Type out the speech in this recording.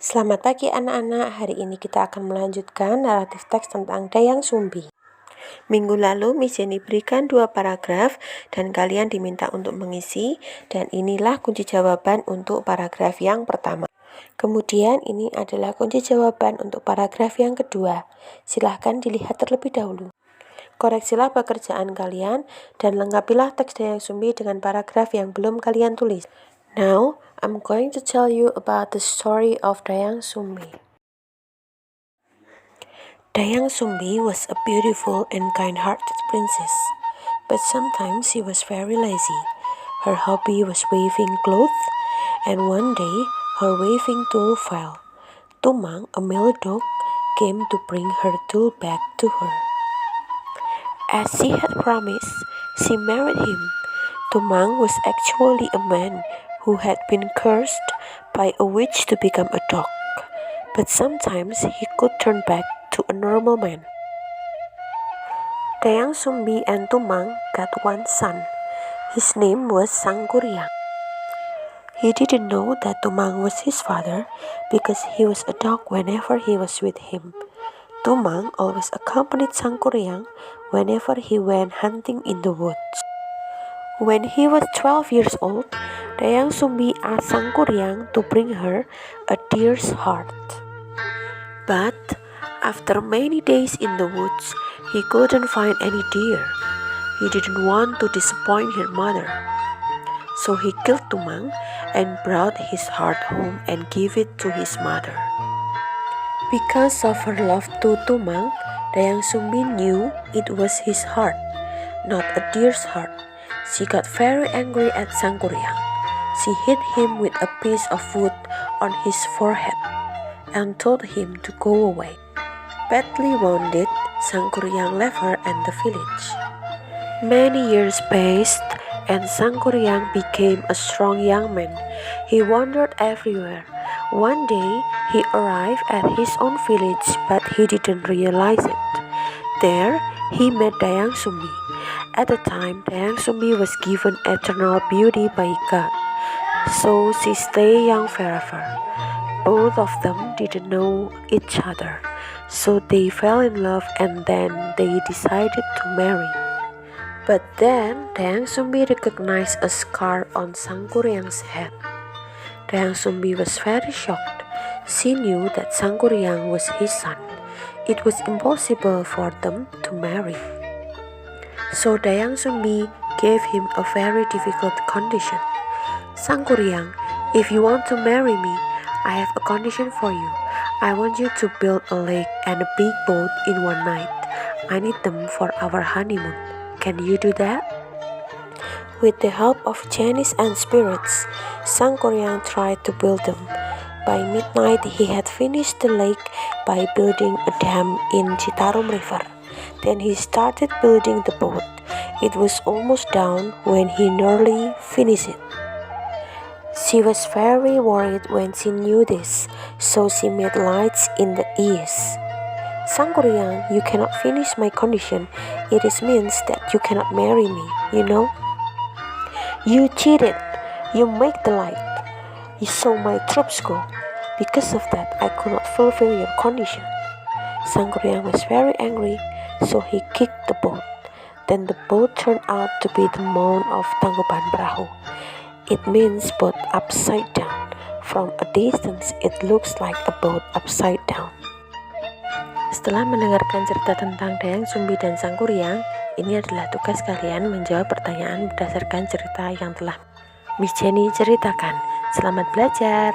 Selamat pagi anak-anak, hari ini kita akan melanjutkan naratif teks tentang Dayang Sumbi. Minggu lalu Miss Jeany berikan 2 paragraf dan kalian diminta untuk mengisi, dan inilah kunci jawaban untuk paragraf yang pertama. Kemudian ini adalah kunci jawaban untuk paragraf yang kedua. Silahkan dilihat terlebih dahulu. Koreksilah pekerjaan kalian dan lengkapilah teks Dayang Sumbi dengan paragraf yang belum kalian tulis. Now, I'm going to tell you about the story of Dayang Sumbi. Dayang Sumbi was a beautiful and kind-hearted princess, but sometimes she was very lazy. Her hobby was weaving clothes, and one day her weaving tool fell. Tumang, a male dog, came to bring her tool back to her. As she had promised, she married him. Tumang was actually a man who had been cursed by a witch to become a dog, but sometimes he could turn back to a normal man. Dayang Sumbi and Tumang got one son. His name was Sangkuriang. He didn't know that Tumang was his father because he was a dog whenever he was with him. Tumang always accompanied Sangkuriang whenever he went hunting in the woods. When he was 12 years old, Dayang Sumbi asked Sangkuriang to bring her a deer's heart. But after many days in the woods, he couldn't find any deer. He didn't want to disappoint her mother. So he killed Tumang and brought his heart home and gave it to his mother. Because of her love to Tumang, Dayang Sumbi knew it was his heart, not a deer's heart. She got very angry at Sangkuriang. She hit him with a piece of wood on his forehead and told him to go away. Badly wounded, Sangkuriang left her and the village. Many years passed, and Sangkuriang became a strong young man. He wandered everywhere. One day, he arrived at his own village, but he didn't realize it. There, he met Dayang Sumbi. At the time, Dayang Sumbi was given eternal beauty by God, so she stayed young forever. Both of them didn't know each other, so they fell in love and then they decided to marry. But then, Dayang Sumbi recognized a scar on Sangkuriang's head. Dayang Sumbi was very shocked. She knew that Sangkuriang was his son. It was impossible for them to marry. So Dayang Sumbi gave him a very difficult condition. Sangkuriang, if you want to marry me, I have a condition for you. I want you to build a lake and a big boat in one night. I need them for our honeymoon. Can you do that? With the help of genies and spirits, Sangkuriang tried to build them. By midnight, he had finished the lake by building a dam in Citarum River. Then he started building the boat. It was almost down when he nearly finished it. She was very worried when she knew this, so she made lights in the east. Sangkuriang, you cannot finish my condition. It means that you cannot marry me, you know? You cheated. You make the light. You saw my troops go. Because of that, I could not fulfill your condition. Sangkuriang was very angry, so he kicked the boat. Then the boat turned out to be the mound of Tangkuban Perahu. It means boat upside down. From a distance, it looks like a boat upside down. Setelah mendengarkan cerita tentang Dayang Sumbi dan Sangkuriang, ini adalah tugas kalian menjawab pertanyaan berdasarkan cerita yang telah Miss Jeany ceritakan. Selamat belajar!